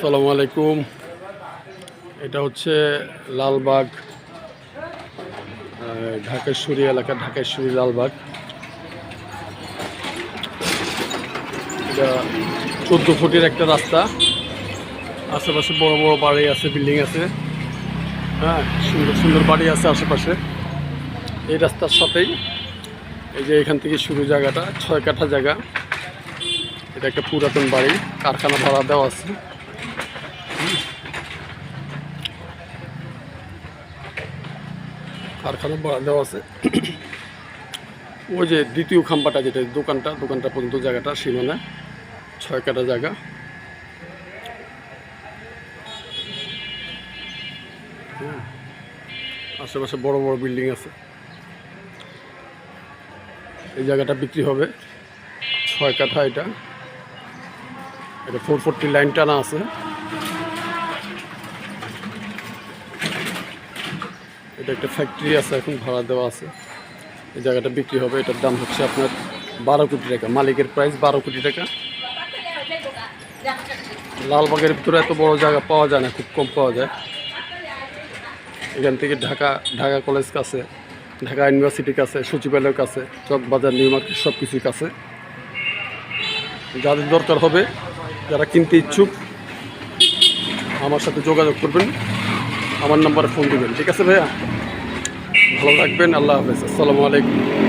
আসসালামু আলাইকুম। এটা হচ্ছে লালবাগ, ঢাকেশ্বরী এলাকা, ঢাকেশ্বরী লালবাগ। এটা 14 ফুটের একটা রাস্তা, আশেপাশে বড় বড় বাড়ি আছে, বিল্ডিং আছে, হ্যাঁ, সুন্দর সুন্দর বাড়ি আছে আশেপাশে। এই রাস্তার সাথেই এই যে এখান থেকে শুরু, জায়গাটা 6 কাঠা জায়গা। এটা একটা পুরাতন বাড়ি, কারখানা ভাড়া দেওয়া আছে। কারখানা ভাড়া দেওয়া আছে। ওই যে দ্বিতীয় খাম্বাটা, যেটা দোকানটা পর্যন্ত জায়গাটা সীমানা 6 কাঠা জায়গা। আশেপাশে বড় বড় বিল্ডিং আছে। এই জায়গাটা বিক্রি হবে 6 কাঠা। এটা 440 লাইন টানা আছে। এটা একটা ফ্যাক্টরি আছে, এখন ভাড়া দেওয়া আছে। এই জায়গাটা বিক্রি হবে। এটার দাম হচ্ছে আপনার 12 কোটি টাকা। মালিকের প্রাইস 12 কোটি টাকা। লালবাগের ভিতরে এত বড় জায়গা পাওয়া যায় না, খুব কম পাওয়া যায়। এখান থেকে ঢাকা কলেজ কাছে, ঢাকা ইউনিভার্সিটির কাছে, সচিবালয়ের কাছে, চকবাজার, নিউ মার্কেট, সব কিছুর কাছে। যাদের দরকার হবে, যারা কিনতে ইচ্ছুক, আমার সাথে যোগাযোগ করবেন, আমার নাম্বারে ফোন দিবেন। ঠিক আছে ভাইয়া, ভালো থাকবেন। আল্লাহ হাফেজ। আসসালামু আলাইকুম।